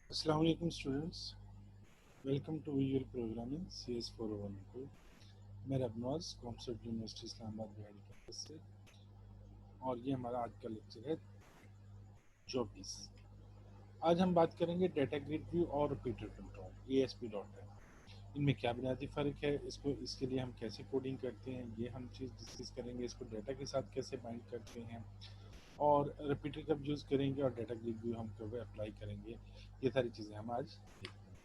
Assalamu alaikum students. Welcome to your program in CS 412. मैं Rabnawaz कॉमसर्ट university Islamabad बिहाड़ी campus से और ये हमारा आज का लेक्चर है 24। आज हम बात करेंगे डाटा ग्रिड व्यू और रिपीटर कंट्रोल ASP.NET। इनमें क्या बुनियादी फ़र्क है, इसके लिए हम कैसे कोडिंग करते हैं, ये हम चीज़ डिस्कस करेंगे। इसको डाटा के साथ कैसे बाइंड करते हैं और रिपीटर कब यूज़ करेंगे और डाटा ग्रिड व्यू हम कब अप्लाई करेंगे, ये सारी चीज़ें हम आज देखते हैं।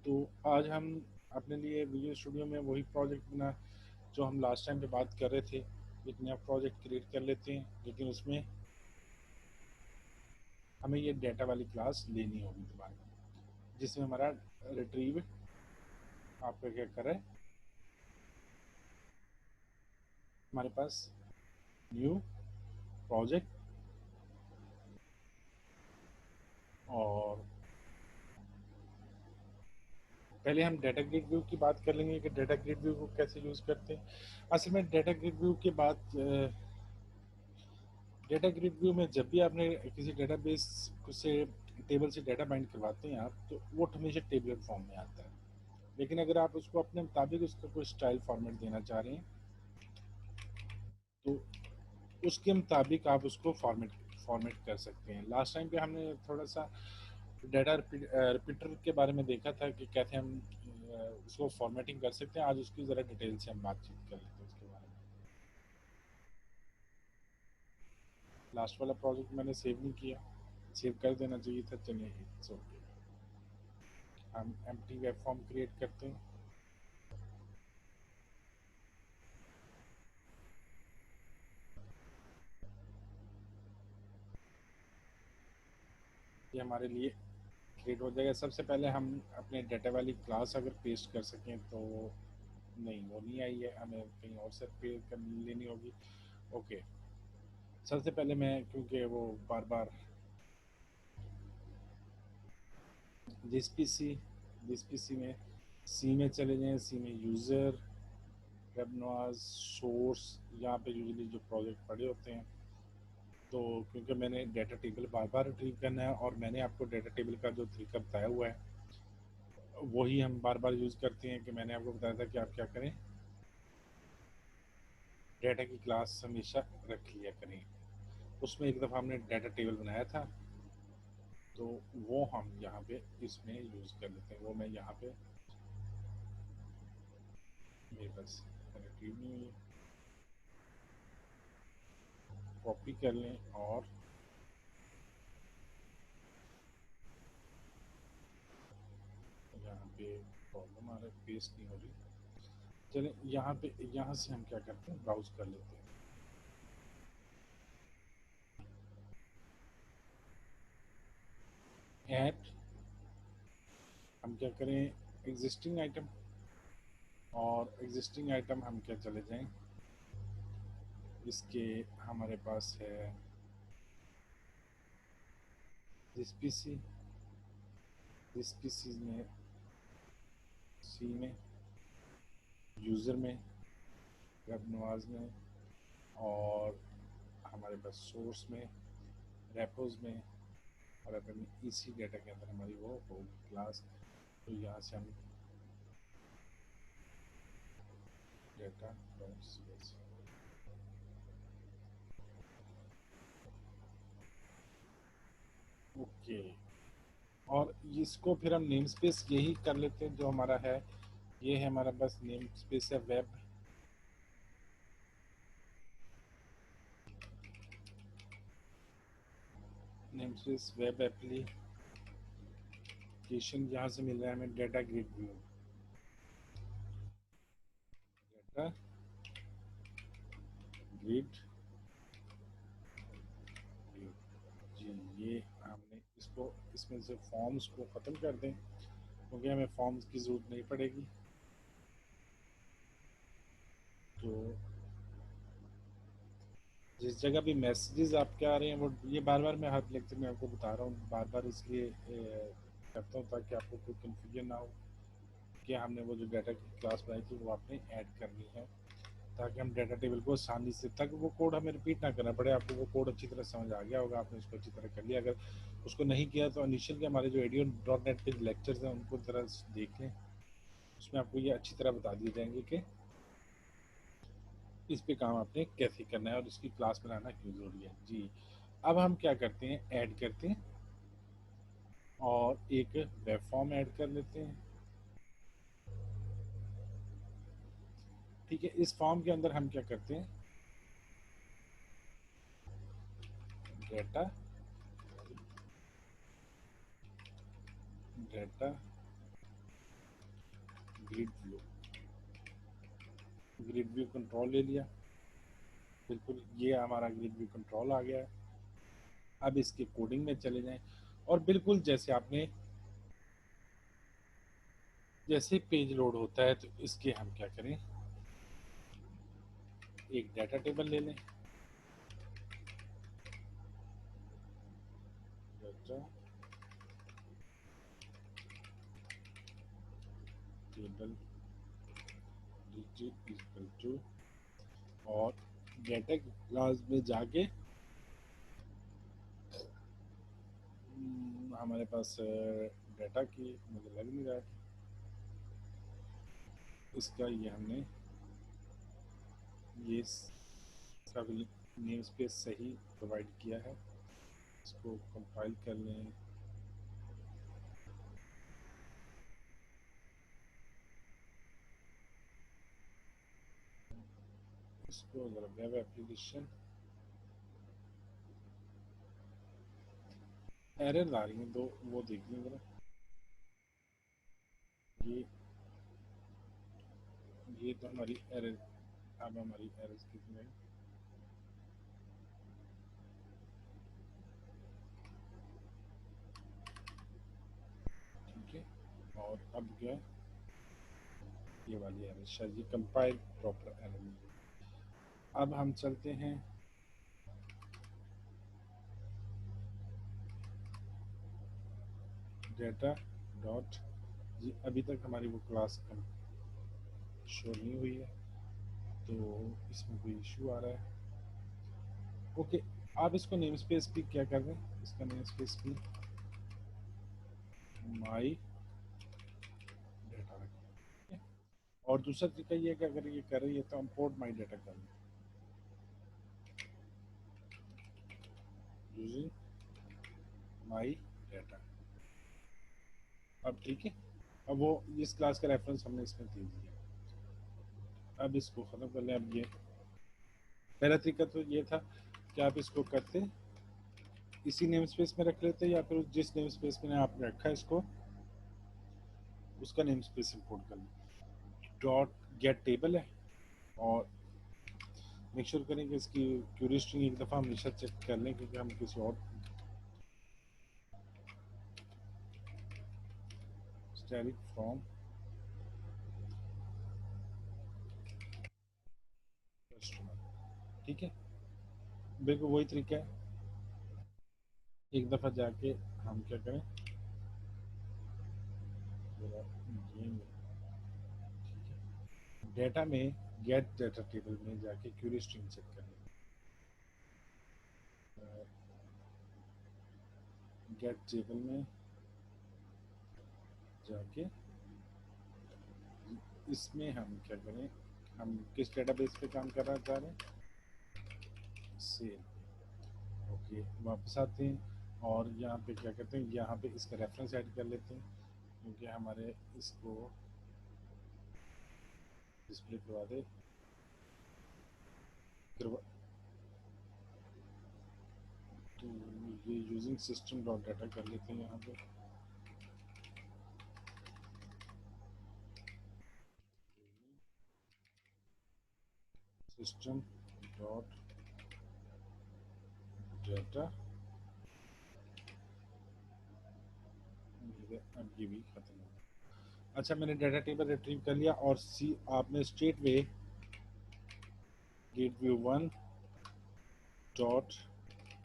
तो आज हम अपने लिए विजुअल स्टूडियो में वही प्रोजेक्ट बना जो हम लास्ट टाइम पे बात कर रहे थे। एक नया प्रोजेक्ट क्रिएट कर लेते हैं, लेकिन उसमें हमें ये डाटा वाली क्लास लेनी होगी दोबारा, जिसमें हमारा रिट्रीव आपका क्या कर रहा है, हमारे पास न्यू प्रोजेक्ट और पहले हम डाटा ग्रिड व्यू की बात कर लेंगे कि डाटा ग्रिड व्यू को कैसे यूज़ करते हैं। असल में डाटा ग्रिड व्यू के बाद डाटा ग्रिड व्यू में जब भी आपने किसी डेटाबेस से टेबल से डाटा बाइंड करवाते हैं आप, तो वो हमेशा टेबलर फॉर्म में आता है। लेकिन अगर आप उसको अपने मुताबिक उसका कोई स्टाइल फॉर्मेट देना चाह रहे हैं तो उसके मुताबिक आप उसको फॉर्मेट फॉर्मेट कर सकते हैं। लास्ट टाइम पे हमने थोड़ा सा डाटा रिपीटर के बारे में देखा था कि कैसे हम उसको फॉर्मेटिंग कर सकते हैं। आज उसकी ज़रा डिटेल से हम बातचीत कर लेते हैं उसके बारे में। लास्ट वाला प्रोजेक्ट मैंने सेव नहीं किया, सेव कर देना चाहिए था। चलिए इट्स ओके। हम एम्प्टी वेब फॉर्म क्रिएट करते हैं। ये हमारे लिए क्रिएट हो जाएगा। सबसे पहले हम अपने डाटा वाली क्लास अगर पेस्ट कर सकें तो नहीं, वो नहीं आई है, हमें कहीं और से पे कर लेनी होगी। ओके, सबसे पहले मैं क्योंकि वो बार बार जिस पीसी में सी में चले जाएं, सी में यूज़र वेबनवाज सोर्स, यहाँ पे यूजली जो प्रोजेक्ट पड़े होते हैं। तो क्योंकि मैंने डाटा टेबल बार बार रिट्रीव करना है और मैंने आपको डाटा टेबल का जो तरीका बताया हुआ है वही हम बार बार यूज़ करते हैं। कि मैंने आपको बताया था कि आप क्या करें, डाटा की क्लास हमेशा रख लिया करें। उसमें एक दफ़ा हमने डाटा टेबल बनाया था, तो वो हम यहाँ पे इसमें यूज़ कर लेते हैं। वो मैं यहाँ पे मेरे पास रिट्रीव नहीं हुई, कॉपी कर लें और यहाँ पे प्रॉब्लम आ रहा है, पेस्ट नहीं हो रही। चलें यहाँ पे, यहाँ से हम क्या करते हैं, ब्राउज कर लेते हैं। ऐड हम क्या करें, एग्जिस्टिंग आइटम, और एग्जिस्टिंग आइटम हम क्या चले जाएं, इसके हमारे पास है दिस पीसी में, सी में, यूज़र में, वेबनवाज में, और हमारे पास सोर्स में, रेपोज में, और अपने इसी डाटा के अंदर हमारी वो होगी क्लास। तो यहाँ से हम डाटा ओके, और इसको फिर हम नेम स्पेस यही कर लेते हैं जो हमारा है। ये है हमारा बस नेम स्पेस है web, namespace web application. यहाँ से मिल रहा है हमें data grid view, data grid view जी। ये हमने इसको, इसमें से फॉर्म्स को ख़त्म कर दें क्योंकि हमें फॉर्म्स की ज़रूरत नहीं पड़ेगी। तो जिस जगह भी मैसेजेस आपके आ रहे हैं वो, ये बार बार मैं हर लेक्चर में आपको बता रहा हूँ, बार बार इसलिए करता हूँ ताकि आपको कोई कन्फ्यूजन ना हो कि हमने वो जो डाटा की क्लास बनाई थी वो आपने ऐड करनी है, ताकि हम डाटा टेबल को आसानी से, ताकि वो कोड हमें रिपीट ना करना पड़े। आपको वो कोड अच्छी तरह समझ आ गया होगा, आपने उसको अच्छी तरह कर लिया। अगर उसको नहीं किया तो इनिशियल के हमारे जो ADO.NET के लेक्चर्स हैं उनको ज़रा देख लें, उसमें आपको ये अच्छी तरह बता दिए जाएंगे कि इस पे काम आपने कैसे करना है और इसकी क्लास बनाना क्यों ज़रूरी है। जी, अब हम क्या करते हैं, ऐड करते हैं और एक वेब फॉर्म ऐड कर लेते हैं। ठीक है, इस फॉर्म के अंदर हम क्या करते हैं, data data grid view control ले लिया। बिल्कुल, ये हमारा ग्रिड व्यू कंट्रोल आ गया है। अब इसके कोडिंग में चले जाएं और बिल्कुल जैसे आपने, जैसे पेज लोड होता है तो इसके हम क्या करें, एक डाटा टेबल ले लें। Data table digit equal to, और डाटा क्लास में जाके हमारे पास डाटा की मुझे लग नहीं रहा है इसका, ये हमने ये इसका नेम स्पेस सही प्रोवाइड किया है। इसको कंपाइल कर लें। इसको ज़रा वेब एप्लीकेशन, एरर आ रही हैं दो, वो देख लें ज़रा। ये तो हमारी एरर, अब हमारी एरर कितनी है, ठीक है। और अब क्या है, ये वाली एरर शायद ये कंपाइल प्रॉपर एरर नहीं है। अब हम चलते हैं डाटा डॉट, जी अभी तक हमारी वो क्लास शो नहीं हुई है, तो इसमें कोई इशू आ रहा है। ओके, आप इसको नेम स्पेस भी क्या कर रहे हैं, इसका नेम स्पेस भी माई डाटा रखें। और दूसरा तरीका ये है कि अगर ये कर रही है तो हम पोर्ट माई डाटा कर लें यूजिंग माई डाटा। अब ठीक है, अब वो इस क्लास का रेफरेंस हमने इसमें दे दिया। अब इसको ख़त्म कर लें। अब ये पहला तरीका तो ये था कि आप इसको करते इसी नेम स्पेस में रख लेते, या फिर जिस नेम स्पेस में आपने रखा है इसको उसका नेम स्पेस इंपोर्ट कर लें। डॉट गेट टेबल है, और मेक श्योर करें कि इसकी क्यूरी स्ट्रिंग एक दफ़ा हमेशा चेक कर लें, क्योंकि हम किसी और स्टैटिक फ्रॉम कस्टमर। ठीक है, बिल्कुल वही तरीका है। एक दफ़ा जाके हम क्या करें, डेटा में गेट डाटा टेबल में जाके क्यूरी स्ट्रिंग चेक कर लें। गेट टेबल में जाके इसमें हम क्या करें, हम किस डेटाबेस पे काम करना चाह रहे हैं, सेल। ओके, वापस आते हैं और यहाँ पे क्या करते हैं, यहाँ पे इसका रेफरेंस ऐड कर लेते हैं, क्योंकि हमारे इसको डिस्प्ले करवा दे करवा, तो ये यूजिंग सिस्टम डॉट डाटा कर लेते हैं। यहाँ पे सिस्टम डॉट डाटा, अब ये भी खत्म हो। अच्छा, मैंने डाटा टेबल रिट्रीव कर लिया, और सी आपने straight way grid view one dot,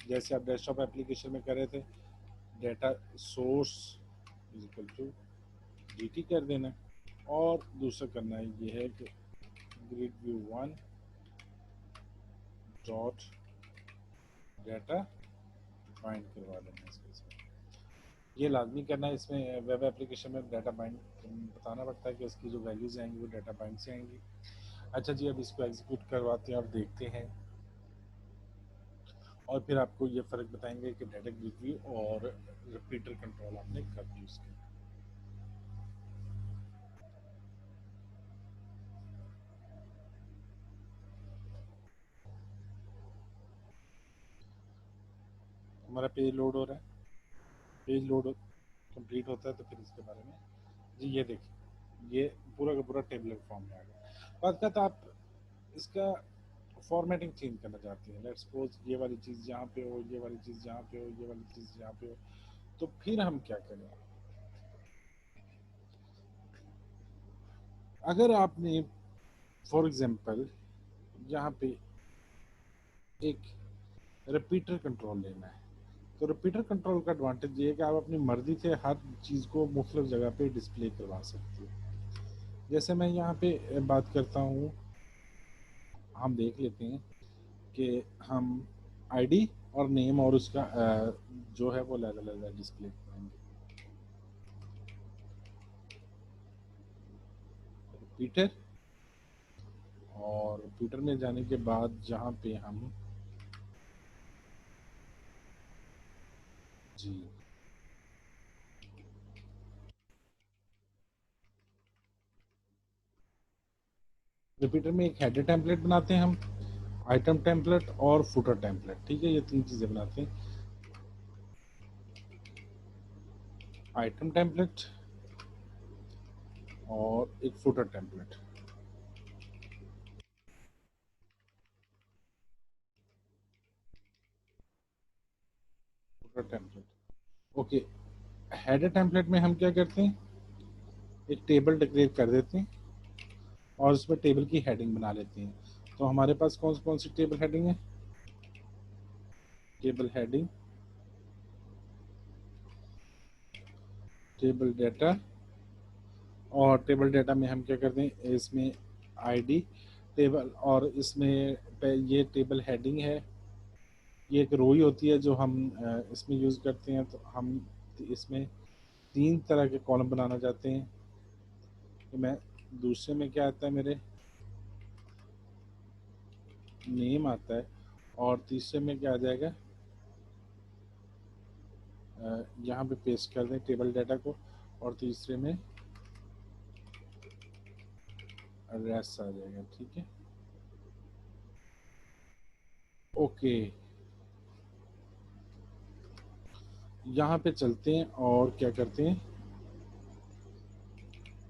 जैसे आप डेस्कटॉप एप्लीकेशन में कर रहे थे, data source is equal to d t कर देना। और दूसरा करना है ये है कि grid view one dot data bind करवा देंगे इसके साथ। ये लाजमी करना है, इसमें वेब एप्लीकेशन में डाटा बाइंड बताना पड़ता है कि इसकी जो वैल्यूज आएंगी वो डाटा बाइंड से आएंगी। अच्छा जी, अब इसको एग्जीक्यूट करवाते हैं और देखते हैं, और फिर आपको ये फ़र्क बताएंगे कि डाटा रिव्यू और रिपीटर कंट्रोल आपने कब यूज़ किया। हमारा पेज लोड हो रहा है, पेज लोड कंप्लीट होता है तो फिर इसके बारे में जी ये देखिए, ये पूरा का पूरा टेबलर फॉर्म में आ गया। बात का तो आप इसका फॉर्मेटिंग चेंज करना चाहते हैं, लेट्स सपोज ये वाली चीज़ यहाँ पे हो, ये वाली चीज़ यहाँ पे हो, ये वाली चीज़ यहाँ पे हो, तो फिर हम क्या करें। अगर आपने फॉर एग्जांपल यहाँ पे एक रिपीटर कंट्रोल लेना है, तो रिपीटर कंट्रोल का एडवांटेज ये है कि आप अपनी मर्जी से हर चीज़ को मुख्तलिफ जगह पे डिस्प्ले करवा सकते हो। जैसे मैं यहाँ पे बात करता हूँ, हम देख लेते हैं कि हम आईडी और नेम और उसका जो है वो अलग अलग डिस्प्ले करेंगे। रिपीटर, और रिपीटर में जाने के बाद जहाँ पे हम जी रिपीटर में एक हेडर टेम्पलेट बनाते हैं हम, आइटम टेम्पलेट और फुटर टेम्पलेट, ठीक है, ये तीन चीज़ें बनाते हैं। आइटम टेम्पलेट और एक footer template. Footer template okay. Header template में हम क्या करते हैं, एक टेबल डिक्लेयर कर देते हैं और उसमें टेबल की हेडिंग बना लेते हैं। तो हमारे पास कौन कौन सी टेबल हेडिंग है, टेबल हेडिंग, टेबल डाटा, और टेबल डाटा में हम क्या करते हैं, इसमें आईडी टेबल, और इसमें ये टेबल हेडिंग है, ये एक रो ही होती है जो हम इसमें यूज़ करते हैं। तो हम इसमें तीन तरह के कॉलम बनाना चाहते हैं। तो मैं दूसरे में क्या आता है, मेरे नेम आता है, और तीसरे में क्या आ जाएगा, यहाँ पे पेस्ट कर दें टेबल डाटा को, और तीसरे में रेस्ट आ जाएगा, ठीक है। ओके, यहाँ पे चलते हैं और क्या करते हैं,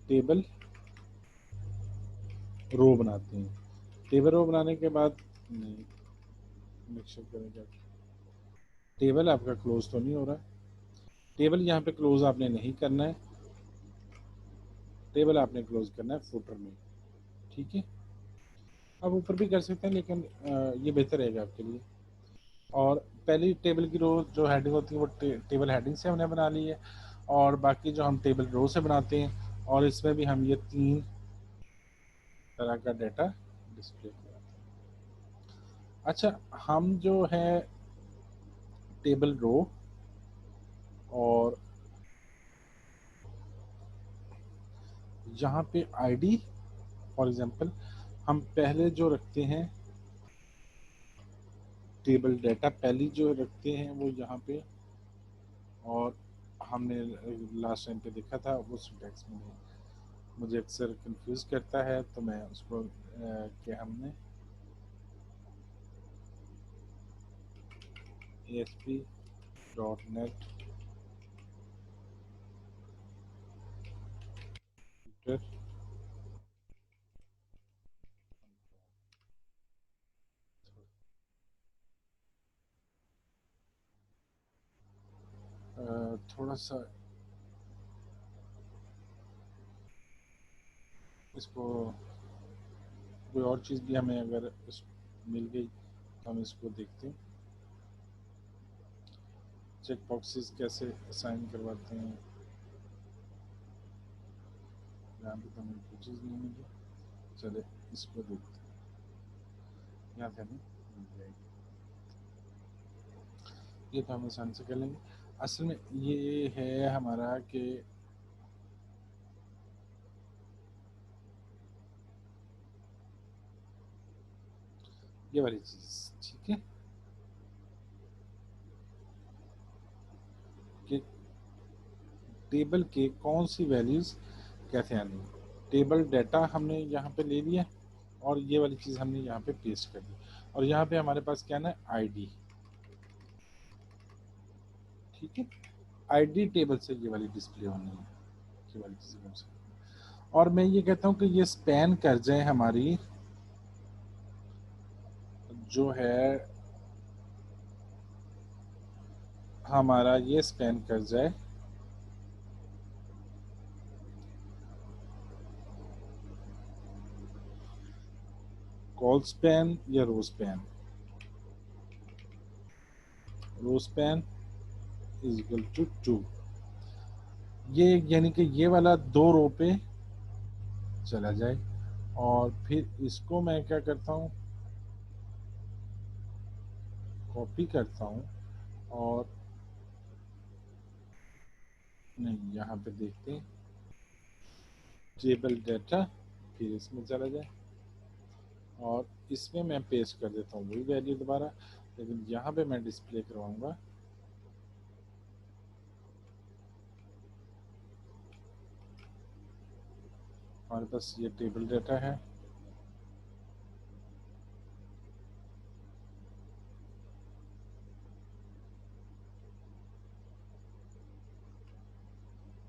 टेबल रो बनाते हैं। टेबल रो बनाने के बाद नहीं, मिक्सर करेंगे, टेबल आपका क्लोज तो नहीं हो रहा, टेबल यहाँ पे क्लोज आपने नहीं करना है, टेबल आपने क्लोज करना है फुटर में, ठीक है। आप ऊपर भी कर सकते हैं लेकिन ये बेहतर रहेगा आपके लिए। और पहली टेबल की रो जो हेडिंग होती है वो टेबल हेडिंग से हमने बना ली है, और बाकी जो हम टेबल रो से बनाते हैं, और इसमें भी हम ये तीन तरह का डाटा डिस्प्ले कराते हैं। अच्छा, हम जो है टेबल रो और यहाँ पे आईडी फॉर एग्जांपल हम पहले जो रखते हैं, टेबल डाटा पहली जो रखते हैं वो यहाँ पे, और हमने लास्ट टाइम पे देखा था वो सिंटैक्स में मुझे अक्सर कंफ्यूज करता है, तो मैं उसको कि हमने ASP.NET थोड़ा सा इसको, कोई और चीज़ भी हमें अगर मिल गई तो हम इसको देखते हैं। चेक बॉक्सेस कैसे असाइन करवाते हैं, यहाँ पे तो हमें कोई चीज़ नहीं मिली, चले इसको देखते हैं। यहाँ थे ना, ये तो हम आसान से कर लेंगे। असल में ये है हमारा कि ये वाली चीज, ठीक है, कि टेबल के कौन सी वैल्यूज कैसे आनी है। टेबल डाटा हमने यहाँ पे ले लिया और ये वाली चीज हमने यहाँ पे पेस्ट कर दी, और यहाँ पे हमारे पास क्या ना, आईडी, ठीक है। आईडी टेबल से ये वाली डिस्प्ले होनी है, ये वाली चीजें कौन सी। और मैं ये कहता हूँ कि ये स्पैन कर जाए हमारी जो है, हमारा ये स्पैन कर जाए कॉल स्पैन या row span. Row span is equal to 2, ये यानी कि ये वाला 2 रो पे चला जाए, और फिर इसको मैं क्या करता हूँ, कॉपी करता हूँ, और नहीं, यहाँ पे देखते हैं टेबल डाटा, फिर इसमें चला जाए और इसमें मैं पेस्ट कर देता हूँ वही वैल्यू दोबारा, लेकिन यहाँ पे मैं डिस्प्ले करवाऊंगा हमारे पास ये टेबल डाटा है,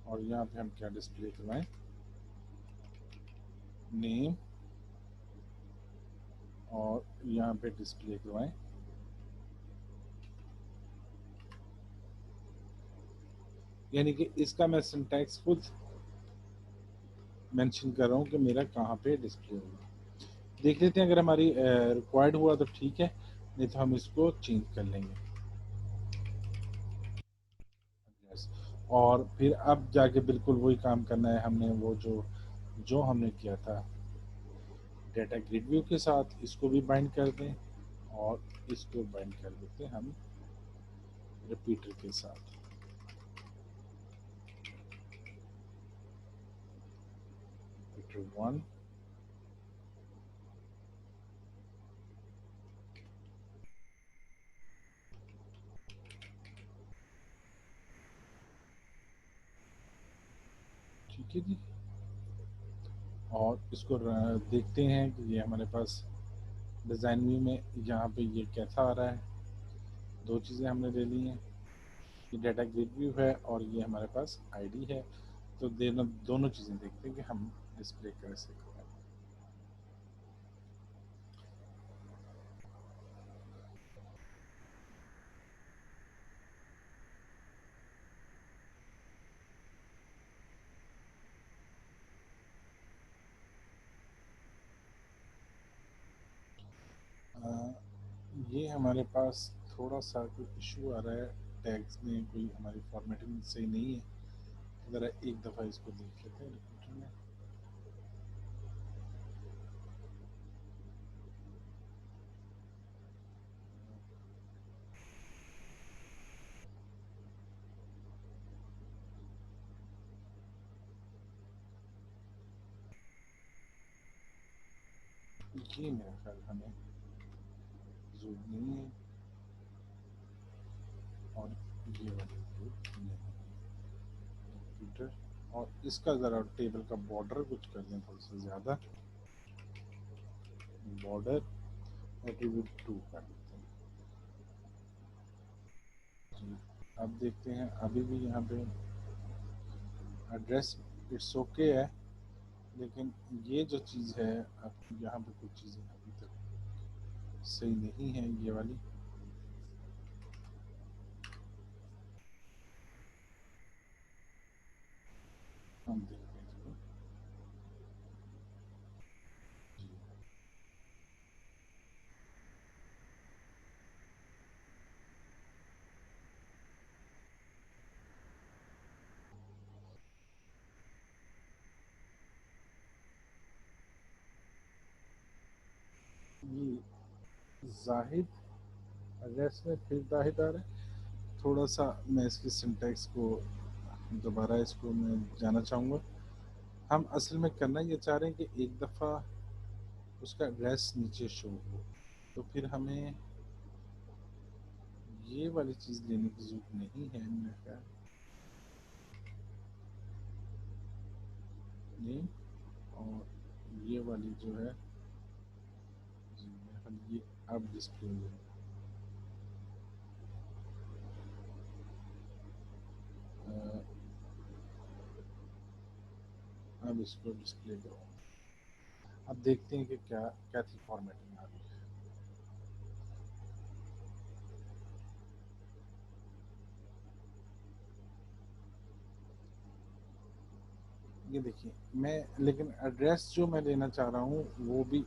और यहाँ पे हम क्या डिस्प्ले करवाएं, नेम, और यहाँ पे डिस्प्ले करवाएं यानी कि इसका मैं सिंटैक्स खुद मेंशन कर रहा हूँ कि मेरा कहाँ पे डिस्प्ले होगा। देख लेते हैं, अगर हमारी रिक्वायर्ड हुआ तो ठीक है, नहीं तो हम इसको चेंज कर लेंगे। Yes. और फिर अब जाके बिल्कुल वही काम करना है हमने, वो जो जो हमने किया था डेटा ग्रिड व्यू के साथ, इसको भी बाइंड कर दें और इसको बाइंड कर देते हैं हम रिपीटर के साथ। रिपीटर 1, ठीक है जी। और इसको देखते हैं कि ये हमारे पास डिज़ाइन व्यू में यहाँ पे ये कैसा आ रहा है। दो चीज़ें हमने ले ली हैं, ये डाटा ग्रिड व्यू है और ये हमारे पास आईडी है, तो दोनों चीज़ें देखते हैं कि हम डिस्प्ले कैसे करें। ये हमारे पास थोड़ा सा कोई इशू आ रहा है, टैग्स में कोई हमारी फॉर्मेटिंग सही नहीं है। ज़रा एक दफ़ा इसको देख लेते हैं रिपीटर में। ये मेरा ख्याल हमें जरूर नहीं है, और ये वाली जरूरत नहीं है रिपीटर। और इसका ज़रा टेबल का बॉर्डर कुछ कर दें थोड़ा सा ज़्यादा, बॉर्डर एट्रीब्यूट 2 कर देते हैं। अब देखते हैं, अभी भी यहाँ पे एड्रेस इट्स ओके है, लेकिन ये जो चीज़ है, अब यहाँ पे कुछ चीज़ें अभी तक सही नहीं है, ये वाली। हम देखते हैं इसको। ये जाहिद एड्रेस में फिर जाहिद आ रहा है। थोड़ा सा मैं इसकी सिंटैक्स को दोबारा इसको मैं जाना चाहूँगा। हम असल में करना ये चाह रहे हैं कि एक दफ़ा उसका एड्रेस नीचे शो हो, तो फिर हमें ये वाली चीज़ लेने की जरूरत नहीं है मेरे ख्याल नेम, और ये वाली जो है जी मेरे ख्याल ये अब डिस्प्ले हो जाएगा। अब इसको डिस्प्ले करो। अब देखते हैं कि क्या क्या थी फॉर्मेटिंग आ रही है। ये देखिए मैं, लेकिन एड्रेस जो मैं लेना चाह रहा हूँ वो भी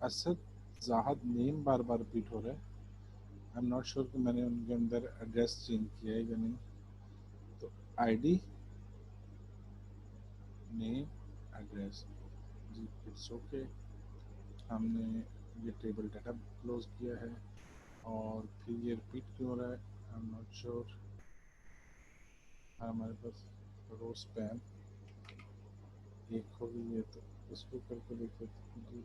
असद जाहद नेम बार बार रिपीट हो रहा है। आई एम नॉट श्योर कि मैंने उनके अंदर एड्रेस चेंज किया है या नहीं। तो आईडी नेम एड्रेस जी इट्स ओके। हमने ये टेबल डाटा क्लोज किया है और फिर ये रिपीट क्यों हो रहा है आई एम नॉट श्योर। हमारे पास रो स्पैन एक हो गई है, तो इसको करके देखते जी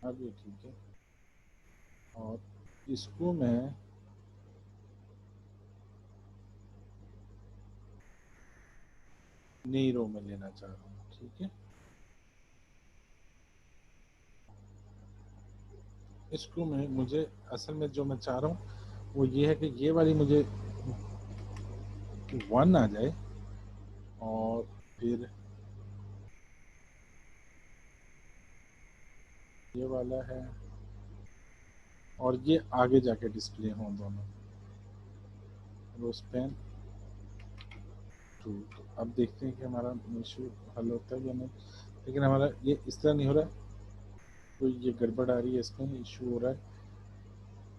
अब ये ठीक है। और इसको मैं नई रो में लेना चाह रहा हूँ, ठीक है। इसको मैं मुझे असल में जो मैं चाह रहा हूँ वो ये है कि ये वाली मुझे 1 आ जाए और फिर ये वाला है और ये आगे जाके डिस्प्ले हों दोनों रो स्पैन 2। तो अब देखते हैं कि हमारा इशू हल होता है या नहीं, लेकिन हमारा ये इस तरह नहीं हो रहा, तो ये गड़बड़ आ रही है, इसमें इशू हो रहा है।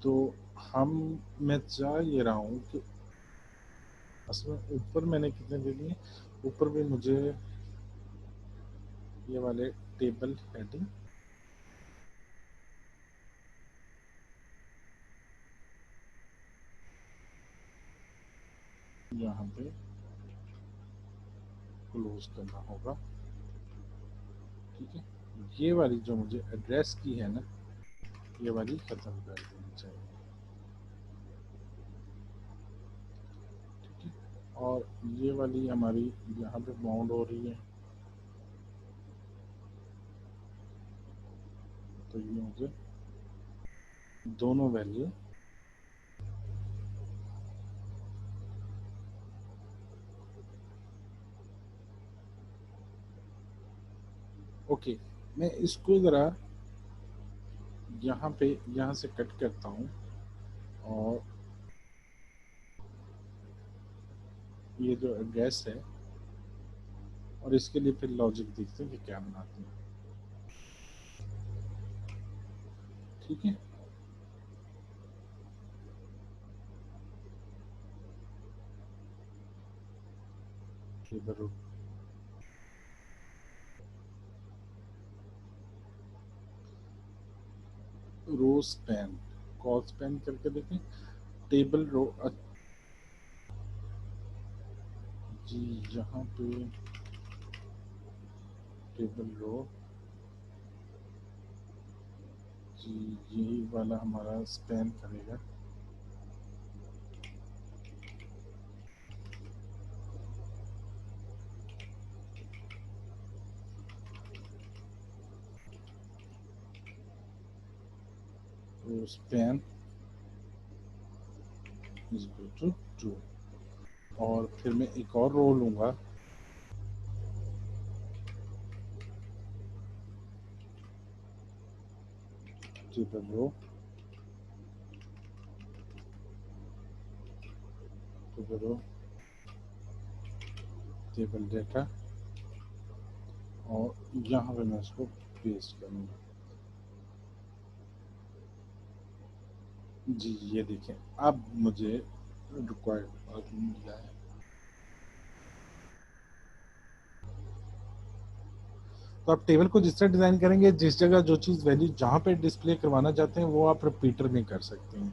तो हम मैं चाह ये रहा हूँ कि असल में ऊपर मैंने कितने दे दिए, ऊपर भी मुझे ये वाले टेबल हेडिंग यहाँ पे क्लोज करना होगा, ठीक है। ये वाली जो मुझे एड्रेस की है ना, ये वाली खत्म कर देनी चाहिए, ठीक है। और ये वाली हमारी यहाँ पे बाउंड हो रही है, तो ये मुझे दोनों वैल्यू ओके। मैं इसको ज़रा यहाँ पे यहाँ से कट करता हूँ और ये जो एड्रेस है और इसके लिए फिर लॉजिक देखते हैं कि क्या बनाते हैं, ठीक है। इधर रो स्पैन कॉल स्पैन करके देखें टेबल रो जी यहाँ पे टेबल रो जी यही वाला हमारा स्पैन करेगा। तो स्पैन इज इक्वल टू 2 और फिर मैं एक और रो लूँगा table row table row table data और यहाँ पे मैं इसको पेस्ट करूँगा। जी ये देखें अब मुझे रिक्वायर्ड मिला है। तो आप टेबल को जिस तरह डिज़ाइन करेंगे, जिस जगह जो चीज़ वैल्यू जहाँ पे डिस्प्ले करवाना चाहते हैं वो आप रिपीटर में कर सकते हैं।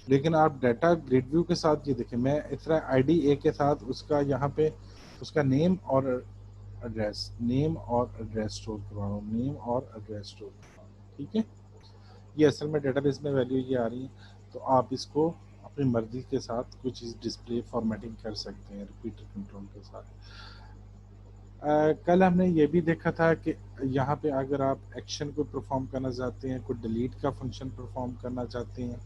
लेकिन आप डाटा ग्रिड व्यू के साथ ये देखें, मैं इस तरह ID A के साथ उसका यहाँ पे उसका नेम और एड्रेस, नेम और एड्रेस स्टोर करवा रहा हूँ, नेम और एड्रेस स्टोर करवा रहा हूँ। ठीक है, ये असल में डेटाबेस में वैल्यू ये आ रही है। तो आप इसको अपनी मर्जी के साथ कुछ चीज़ डिस्प्ले फॉर्मेटिंग कर सकते हैं रिपीटर कंट्रोल के साथ। कल हमने ये भी देखा था कि यहाँ पे अगर आप एक्शन को परफॉर्म करना चाहते हैं, कोई डिलीट का फंक्शन परफॉर्म करना चाहते हैं,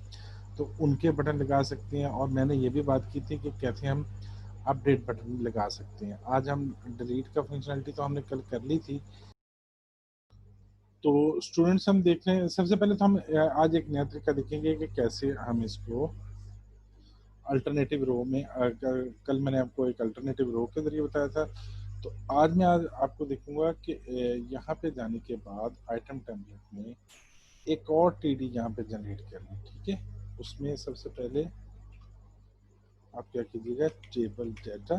तो उनके बटन लगा सकते हैं। और मैंने ये भी बात की थी कि कैसे हम अपडेट बटन लगा सकते हैं। आज हम डिलीट का फंक्शनलिटी तो हमने कल कर ली थी। तो स्टूडेंट्स हम देख रहे हैं, सबसे पहले तो हम आज एक नया तरीका देखेंगे कि कैसे हम इसको अल्टरनेटिव रो में, कल मैंने आपको एक अल्टरनेटिव रो के जरिए बताया था। तो आज मैं आपको देखूंगा कि यहाँ पे जाने के बाद आइटम टेम्पलेट में एक और TD यहाँ पे जनरेट करनी। ठीक है, उसमें सबसे पहले आप क्या कीजिएगा, टेबल डाटा,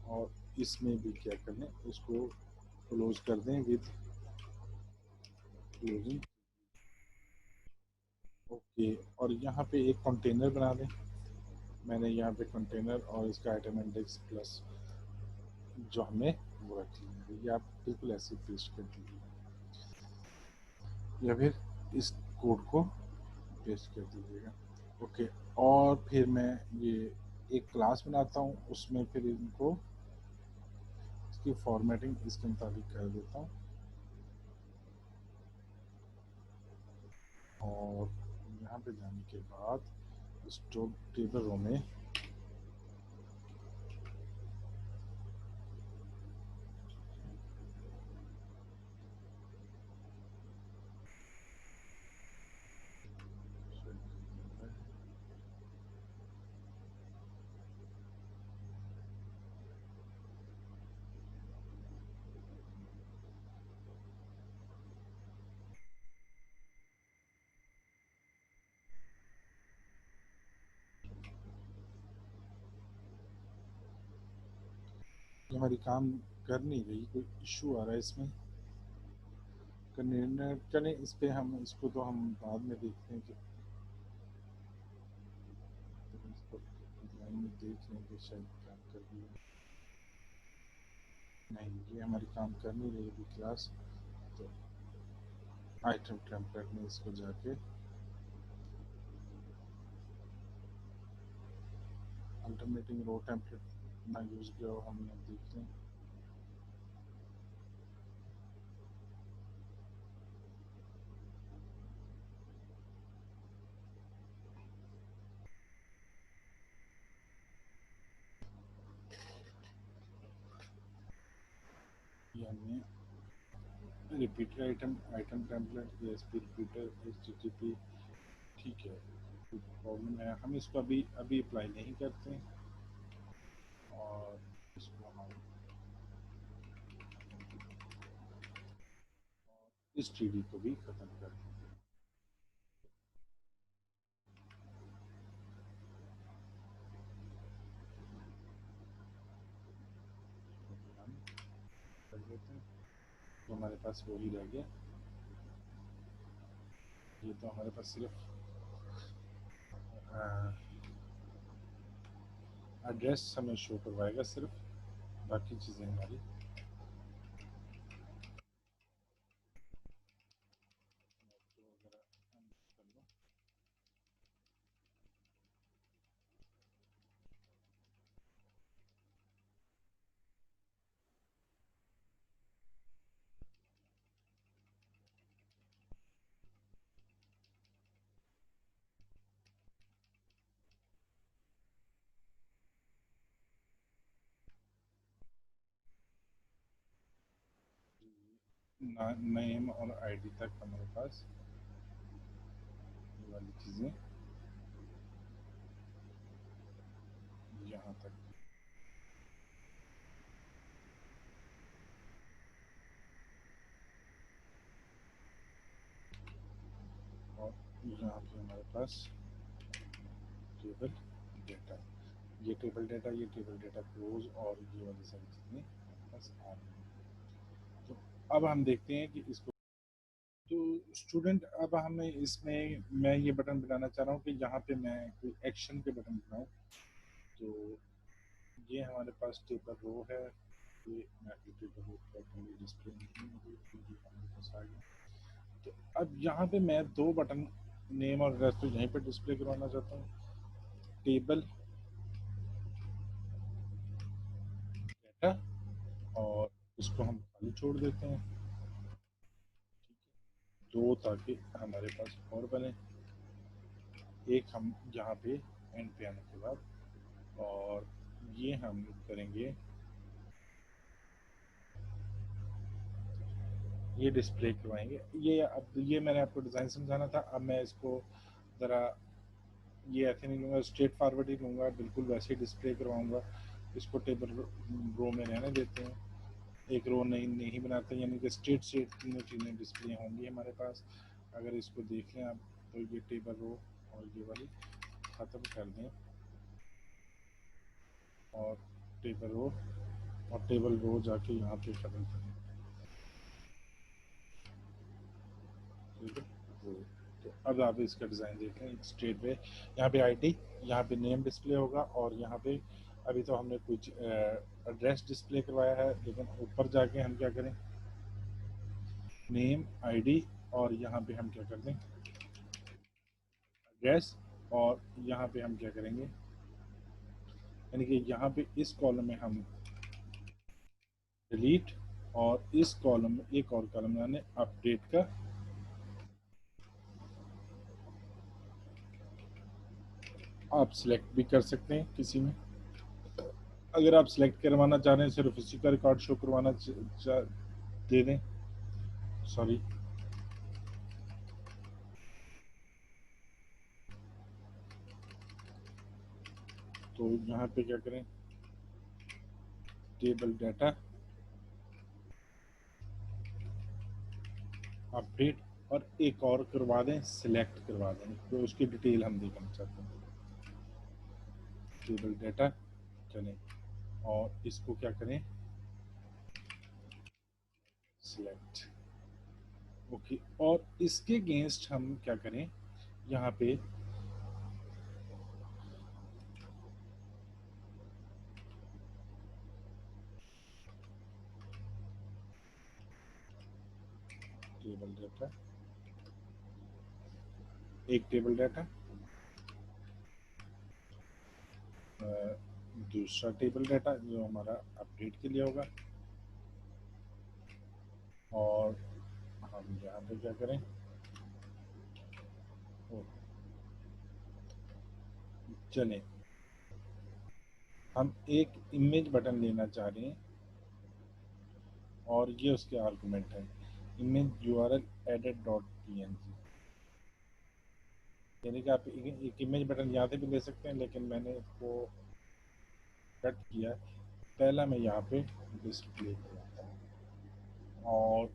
और इसमें भी क्या कर लें, उसको क्लोज कर दें विद क्लोजिंग। ओके, और यहाँ पे एक कंटेनर बना दें। मैंने यहाँ पे कंटेनर और इसका आइटम इंडेक्स प्लस जो हमें वो रख लिया, ये आप बिल्कुल ऐसे पेस्ट कर दीजिएगा, या फिर इस कोड को पेस्ट कर दीजिएगा। ओके, और फिर मैं ये एक क्लास बनाता हूँ, उसमें फिर इनको इसकी फॉर्मेटिंग इसके मुताबिक कर देता हूँ। और यहाँ पे जाने के बाद स्टोर टेबल रो में हमारी काम कर नहीं रही, कोई इशू आ रहा है इसमें। कंटेनर चलें, इस पे हम इसको तो हम बाद में देखते हैं कि इसको लाइन में देख लें कि शायद काम कर दिया। नहीं, ये हमारी काम कर नहीं रही अभी क्लास। तो आइटम टेम्पलेट में इसको जाके अल्टरनेटिंग रो टेम्पलेट ना यूज़ किया हो, हमने देख लें। ये हमने repeater item, item template, ESP repeater, HTTP। ठीक है, कोई प्रॉब्लम है, हम इसको अभी अभी अप्लाई नहीं करते हैं। और इसको हम इस TD को भी ख़त्म कर देंगे। हम कर देते हैं, तो हमारे पास वही रह गया। ये तो हमारे पास सिर्फ एड्रेस हमें शो करवाएगा सिर्फ, बाकी चीज़ें हमारी नेम और ID तक हमारे पास ये वाली चीज़ें यहाँ तक। और यहाँ पे हमारे पास टेबल डेटा, ये टेबल डेटा, ये टेबल डेटा क्लोज, और ये वाली सारी चीज़ें हमारे पास आ रही हैं। तो अब हम देखते हैं कि इसको, तो स्टूडेंट अब हमें इसमें मैं ये बटन बनाना चाह रहा हूँ कि यहाँ पे मैं कोई एक्शन के बटन बनाऊँ। तो ये हमारे पास टेबल रो है, ये मैं टेबल रो पर डिस्प्ले नहीं होगी क्योंकि हमारे पास आ गया। तो अब यहाँ पे मैं दो बटन नेम और एड्रेस तो यहीं पे डिस्प्ले करवाना चाहता हूँ। टेबल डाटा, और इसको हम खाली छोड़ देते हैं, दो, ताकि हमारे पास और बने। एक हम यहाँ पे एंड पे आने के बाद, और ये हम करेंगे, ये डिस्प्ले करवाएंगे। ये अब ये मैंने आपको डिज़ाइन समझाना था, अब मैं इसको ज़रा ये ऐसे नहीं लूँगा, स्ट्रेट फॉरवर्ड ही लूँगा, बिल्कुल वैसे ही डिस्प्ले करवाऊँगा। इसको टेबल रो में रहने देते हैं, एक रो नहीं बनाते, यानी कि स्ट्रेट से तीनों चीज़ें डिस्प्ले होंगी हमारे पास। अगर इसको देख लें आप, तो ये टेबल रो और ये वाली ख़त्म कर दें, और टेबल रो और टेबल रो जाके यहाँ पे ख़त्म करें, ठीक है। तो अब आप इसका डिज़ाइन देखें, स्ट्रेट वे, यहाँ पे आईडी, यहाँ पे नेम डिस्प्ले होगा, और यहाँ पे अभी तो हमने कुछ एड्रेस डिस्प्ले करवाया है, लेकिन ऊपर जाके हम क्या करें, नेम, आईडी, और यहाँ पे हम क्या कर दें, एड्रेस, और यहाँ पे हम क्या करेंगे, यानी कि यहाँ पे इस कॉलम में हम डिलीट, और इस कॉलम में एक और कॉलम यानी अपडेट का आप सिलेक्ट भी कर सकते हैं किसी में। अगर आप सिलेक्ट करवाना चाह रहे हैं, सिर्फ उसी का रिकॉर्ड शो करवाना दे दें, सॉरी, तो यहाँ पे क्या करें, टेबल डाटा अपडेट, और एक और करवा दें, सिलेक्ट करवा दें, तो उसकी डिटेल हम देखना चाहते हैं। टेबल डाटा चलें, और इसको क्या करें, सिलेक्ट, ओके। और इसके अगेंस्ट हम क्या करें, यहाँ पे टेबल डाटा, एक टेबल डाटा, दूसरा टेबल डाटा जो हमारा अपडेट के लिए होगा, और हम यहाँ पे क्या करें, चलें, हम एक इमेज बटन लेना चाह रहे हैं, और ये उसके आर्गुमेंट है, image URL added dot PNG, यानी कि आप एक इमेज बटन यहाँ से भी ले सकते हैं, लेकिन मैंने इसको कट किया, पहला मैं यहाँ पे डिस्प्ले करता हूँ, और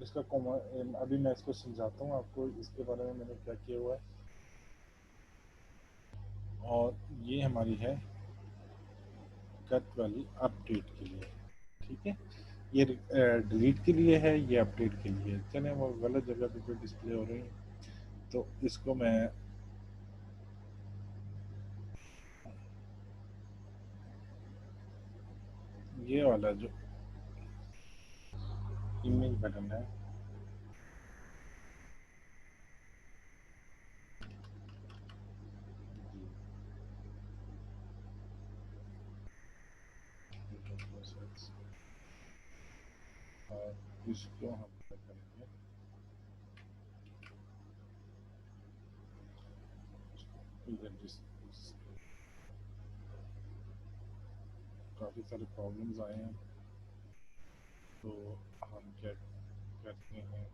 इसका अभी मैं इसको समझाता हूँ आपको इसके बारे में मैंने क्या किया हुआ है। और ये हमारी है कट वाली अपडेट के लिए, ठीक है, ये डिलीट के लिए है, ये अपडेट के लिए। चलें, वो गलत जगह पे डिस्प्ले हो रही है, तो इसको मैं ये वाला जो इमेज बटन है, और इसको हम क्या करेंगे, काफ़ी सारे प्रॉब्लम्स आए हैं, तो हम क्या करते हैं,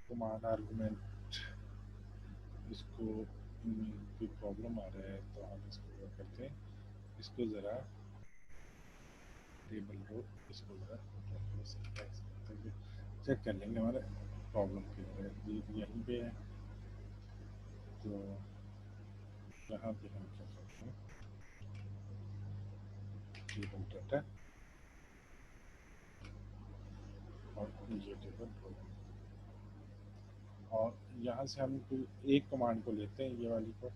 कमांड आर्गुमेंट, इसको कोई प्रॉब्लम आ रहा है, तो हम इसको क्या करते हैं, इसको ज़रा टेबल रो, इसको ज़रा चेक कर लेंगे हमारे प्रॉब्लम के लिए, यहीं पे है, तो यहाँ पे हम क्या करते हैं, टेबल डाटा और ये टेबल प्रोग्राम, और यहाँ से हम कोई एक कमांड को लेते हैं, ये वाली को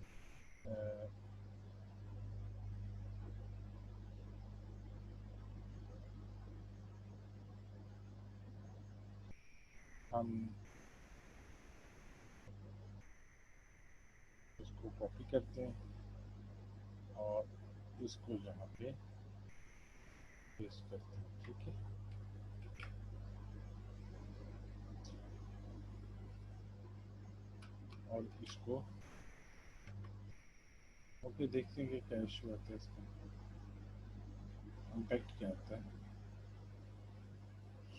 हम इसको कॉपी करते हैं और इसको यहाँ पे पेस्ट करते हैं, ठीक है। और इसको ओके, देखते हैं कि क्या इशू आता है इसका, इम्पैक्ट क्या आता है,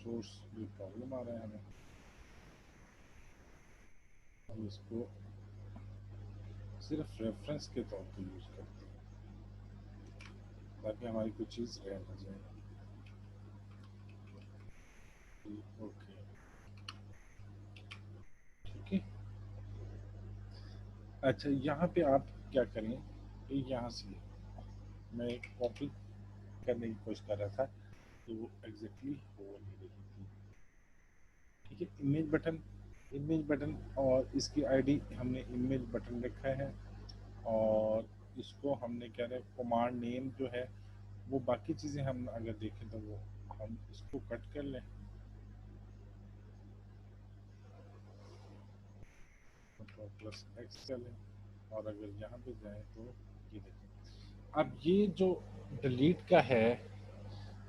सोर्स ये प्रॉब्लम आ रहा है हमें। हम इसको सिर्फ रेफरेंस के तौर पे यूज़ करते हैं ताकि हमारी कोई चीज़ रह ना जाए। ओके, ठीक है। अच्छा, यहाँ पे आप क्या करें, यहाँ से मैं एक कॉपी करने की कोशिश कर रहा था तो वो एग्जैक्टली हो नहीं रही थी, ठीक है। इमेज बटन और इसकी आईडी हमने इमेज बटन रखा है, और इसको हमने क्या है, कमांड नेम जो है वो, बाकी चीज़ें हम अगर देखें तो वो हम इसको कट कर लें, प्लस एक्स कर लें, और अगर यहाँ पे जाए तो ये देखें। अब ये जो डिलीट का है,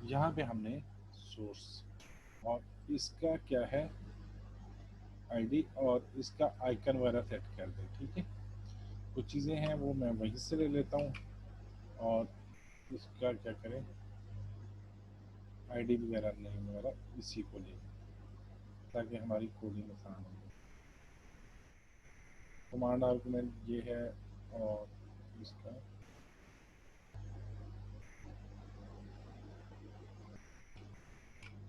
यहाँ पे हमने सोर्स और इसका क्या है आईडी और इसका आइकन वगैरह सेट कर दें, ठीक है। कुछ चीज़ें हैं वो मैं वहीं से ले लेता हूँ, और इसका क्या करें, आईडी वगैरह नेम वगैरह इसी को ले, ताकि हमारी कोडिंग आसान हो। कमांड आर्गुमेंट ये है, और इसका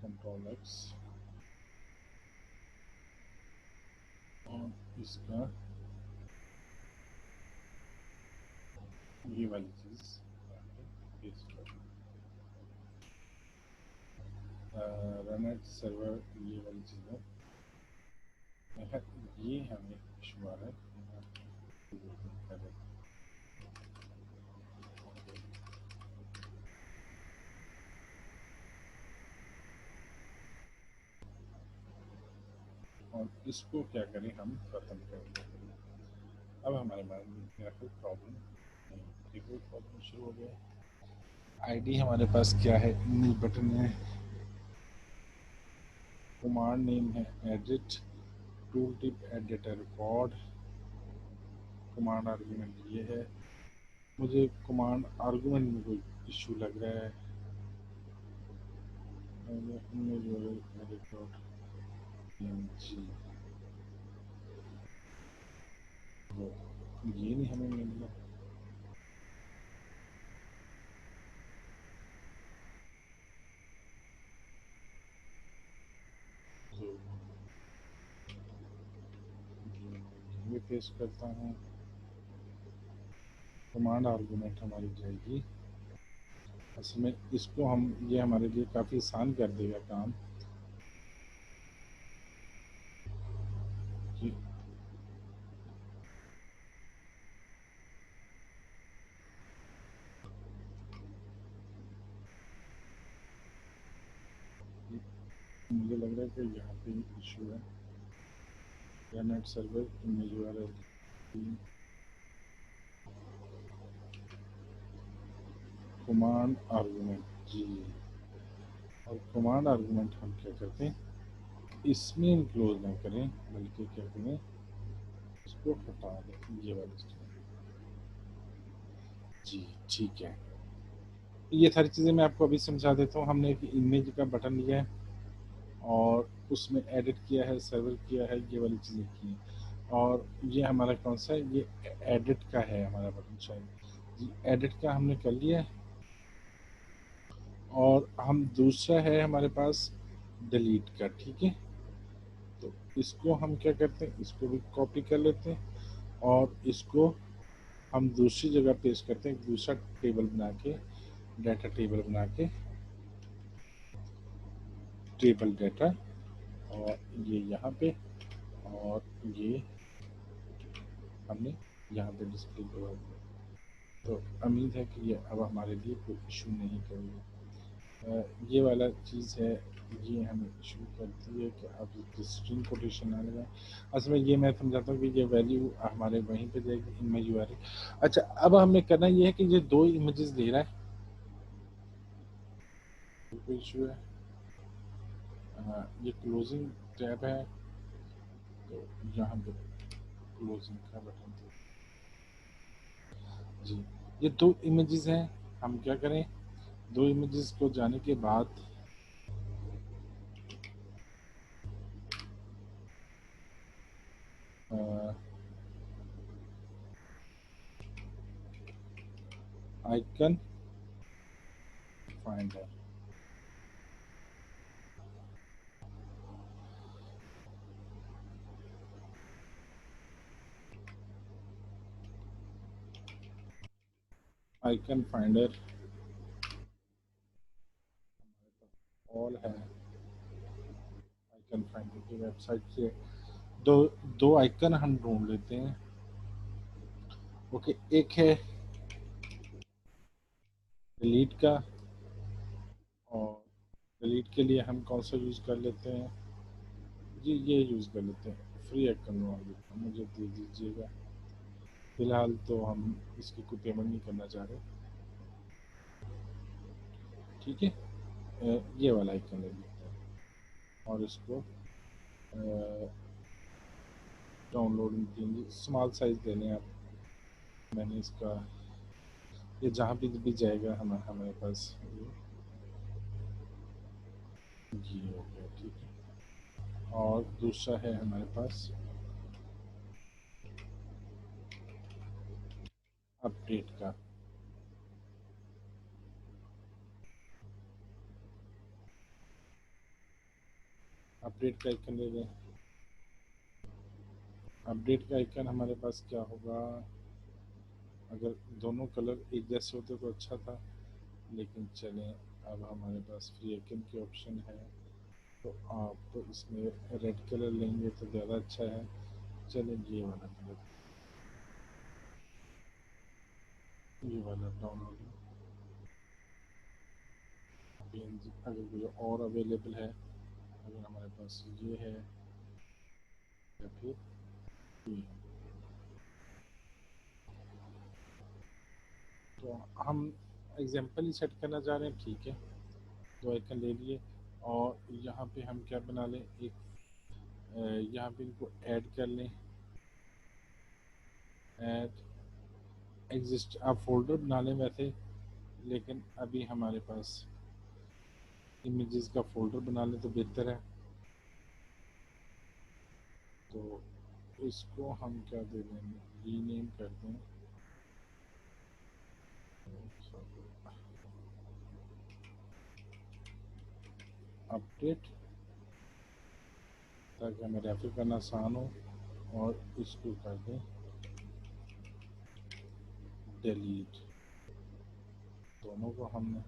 कंट्रोल एक्स, और इसका ये वाली चीज़ रन एट सर्वर, ये वाली चीज़ है, ये हमें इशू आ रहा है। और इसको क्या करें, हम ख़त्म कर दें। अब हमारे पास मेरा कोई प्रॉब्लम नहीं, कोई प्रॉब्लम शुरू हो गया। आईडी हमारे पास क्या है, इमेज बटन है, कमांड नेम है edit, tool tip edit record, command argument ये है। मुझे कमांड आर्गुमेंट में कोई इशू लग रहा है, जी ये नहीं हमें मिल रहा। ये पेस्ट करता हूँ, कमांड आर्गुमेंट हमारी जाएगी। असल में इसको हम, ये हमारे लिए काफ़ी आसान कर देगा काम। मुझे लग रहा है कि यहाँ पे इशू है, net server image URL, command argument जी। और कमांड आर्गुमेंट हम क्या करते हैं, इसमें इनक्लोज ना करें, बल्कि क्या करें, इसको हटा दें, ये वाली स्टाइल जी, ठीक है। ये सारी चीज़ें मैं आपको अभी समझा देता हूँ। हमने एक इमेज का बटन लिया है और उसमें एडिट किया है, सर्वर किया है, ये वाली चीज़ें की हैं। और ये हमारा कौन सा है, ये एडिट का है हमारा बटन, शायद जी एडिट का हमने कर लिया है। और हम दूसरा है हमारे पास डिलीट का, ठीक है। तो इसको हम क्या करते हैं, इसको भी कॉपी कर लेते हैं और इसको हम दूसरी जगह पेस्ट करते हैं, दूसरा टेबल बना के, डाटा टेबल बना के, टेबल डाटा, और ये यहाँ पे, और ये हमने यहाँ पे डिस्प्ले करवा दिया। तो उम्मीद है कि ये अब हमारे लिए कोई इशू नहीं करेगा। ये वाला चीज़ है, ये हमें इशू करती है कि अब स्ट्रिंग कोटेशन आने में, असल में ये मैं समझाता हूँ कि ये वैल्यू हमारे वहीं पे जाएगी, इमेज यूआरएल। अच्छा, अब हमें करना ये है कि ये दो इमेजेस ले रहा है, कोई इशू है। ये क्लोजिंग टैब है, तो यहाँ पे क्लोजिंग का बटन जी। ये दो इमेजेस हैं, हम क्या करें, दो इमेजेस को जाने के बाद icon finder, icon finder all है। आइकन फाइंडर की वेबसाइट से दो दो आइकन हम ढूंढ लेते हैं। ओके, एक है डिलीट का, और डिलीट के लिए हम कौन सा यूज़ कर लेते हैं जी, ये यूज़ कर लेते हैं, फ्री आइकन वाले मुझे दे दीजिएगा। फिलहाल तो हम इसकी कोई पेमेंट नहीं करना चाह रहे, ठीक है। ये वाला आइकन ले लेते हैं और इसको डाउनलोड देंगे, स्मॉल साइज ले लें आप। मैंने इसका, ये जहाँ भी जाएगा हमारे पास ये हो गया, ठीक है। और दूसरा है हमारे पास अपडेट का, अपडेट का आइकन ले लें। अपडेट का आइकन हमारे पास क्या होगा, अगर दोनों कलर एक जैसे होते तो अच्छा था, लेकिन चलें, अब हमारे पास फ्री आइकन की ऑप्शन है, तो आप तो इसमें रेड कलर लेंगे तो ज़्यादा अच्छा है। चलें, ये वाला कलर, ये वाला डाउनलोड, अगर कोई और अवेलेबल है, अगर हमारे पास ये है या फिर ये है, तो हम एग्जांपल ही सेट करना चाह रहे हैं, ठीक है। दो आइकन ले लिए, और यहाँ पे हम क्या बना लें, एक यहाँ पे इनको ऐड कर लें, ऐड एग्जिस्ट, आप फोल्डर बना लें वैसे, लेकिन अभी हमारे पास इमेजेस का फोल्डर बना लें तो बेहतर है। तो इसको हम क्या दे देंगे, रीनेम कर दें, अपडेट, ताकि हमें रेफर करना आसान हो, और इसको कर दें डिलीट। दोनों को हमने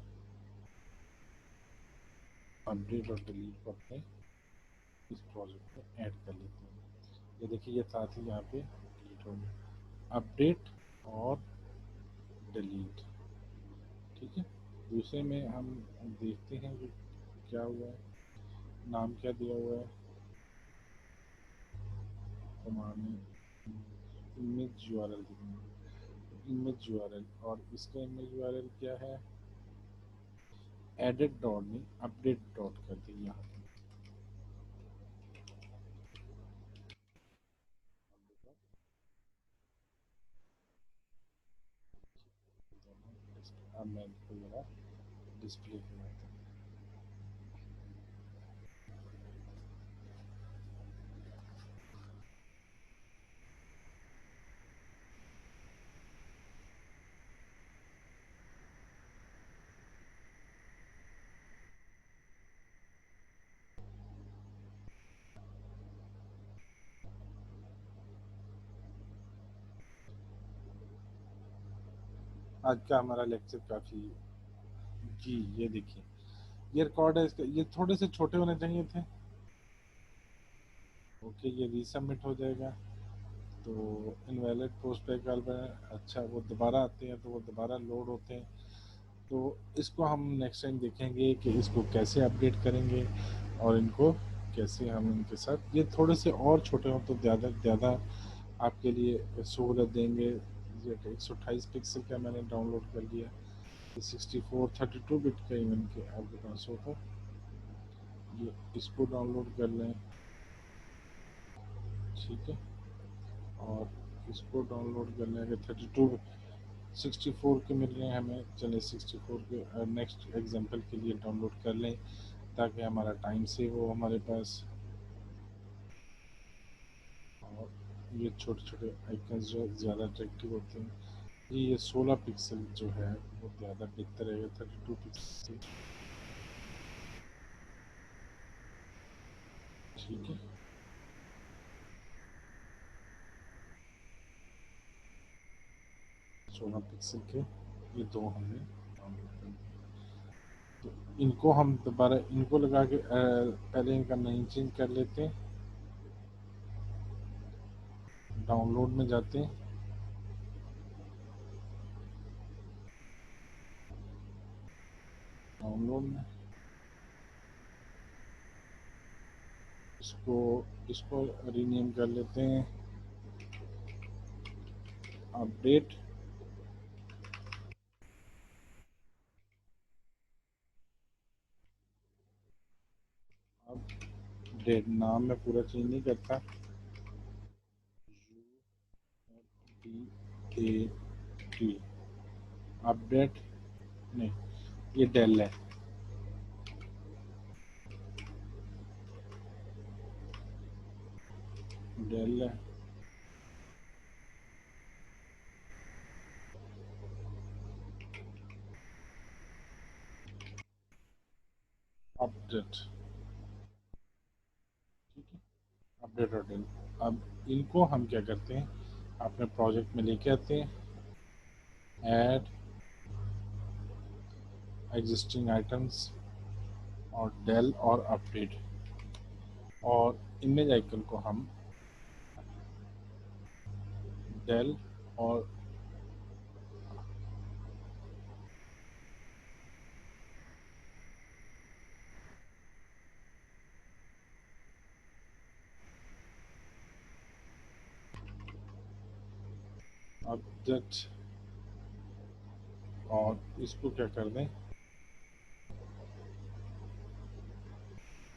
अपडेट और डिलीट को अपने इस प्रोजेक्ट में ऐड कर लेते हैं। ये देखिए, ये साथ ही यहाँ पे डिलीट हो गया, अपडेट और डिलीट, ठीक है। दूसरे में हम देखते हैं कि क्या हुआ है, नाम क्या दिया हुआ है हमारे, इमेज यूआरएल देखेंगे, इमेज यूआरएल, और इसका इमेज यूआरएल क्या है, एडिट डॉट नहीं, अपडेट डॉट कर दी यहाँ पे। अब मैं इसको जरा डिस्प्ले करवाता हूँ। आज का हमारा लेक्चर काफ़ी जी ये देखिए ये रिकॉर्ड है इसका, ये थोड़े से छोटे होने चाहिए थे। ओके ये रीसबमिट हो जाएगा। तो इनवैलिड पोस्ट पे कॉल पर अच्छा वो दोबारा आते हैं तो वो दोबारा लोड होते हैं। तो इसको हम नेक्स्ट टाइम देखेंगे कि इसको कैसे अपडेट करेंगे और इनको कैसे हम इनके साथ ये थोड़े से और छोटे हों तो ज़्यादा ज़्यादा आपके लिए सहूलत देंगे। ये 128 पिक्सल का मैंने डाउनलोड कर लिया, 64 32 बिट का इवन के आपके पास हो तो ये इसको डाउनलोड कर लें, ठीक है। और इसको डाउनलोड कर लें, अगर 32 64 के मिल रहे हैं हमें, चले 64 के नेक्स्ट एग्जांपल के लिए डाउनलोड कर लें ताकि हमारा टाइम सेव हो हमारे पास। और ये छोटे छोटे आइकन्स जो ज़्यादा अट्रैक्टिव होते हैं, ये 16 पिक्सल जो है वो ज़्यादा बेहतर है, 32 पिक्सल, ठीक है। 16 पिक्सल के ये दो हमने डाउनलोड कर दिए। तो इनको हम दोबारा इनको लगा के पहले इनका नेम चेंज कर लेते हैं। डाउनलोड में जाते हैं, डाउनलोड में इसको इसको रीनेम कर लेते हैं अपडेट। अपडेट नाम में पूरा चेंज नहीं करता, UDAT अपडेट नहीं, ये डेल है, डेल है। अपडेट, ठीक है, अपडेट और डेल। अब इनको हम क्या करते हैं अपने प्रोजेक्ट में लेके आते हैं, ऐड एग्जिस्टिंग आइटम्स और डेल और अपडेट, और इमेज आइकन को हम डेल और अपडेट, और इसको क्या कर दें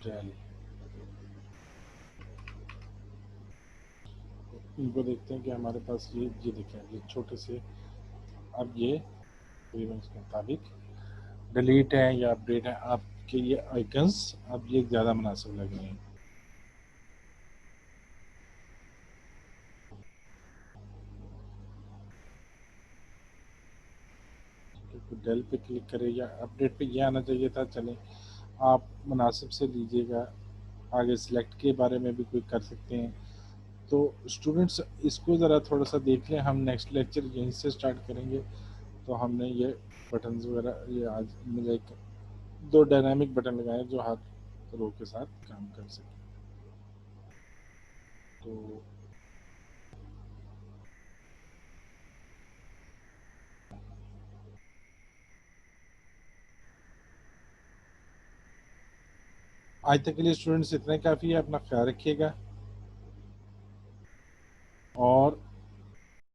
डेल। इनको देखते हैं कि हमारे पास ये देखें ये छोटे से, अब ये तकरीबन इसके मुताबिक डिलीट है या अपडेट है, आपके ये आइकन्स अब ये ज़्यादा मुनासिब लग रहे हैं। डेल पे क्लिक करें या अपडेट पे ये आना चाहिए था, चलें आप मुनासिब से लीजिएगा। आगे सिलेक्ट के बारे में भी कोई कर सकते हैं। तो स्टूडेंट्स इसको ज़रा थोड़ा सा देख लें, हम नेक्स्ट लेक्चर यहीं से स्टार्ट करेंगे। तो हमने ये बटन्स वगैरह ये आज मुझे एक दो डायनामिक बटन लगाए जो हाथ रो के साथ काम कर सकें। तो आज तक के लिए स्टूडेंट्स इतना ही काफ़ी है, अपना ख्याल रखिएगा और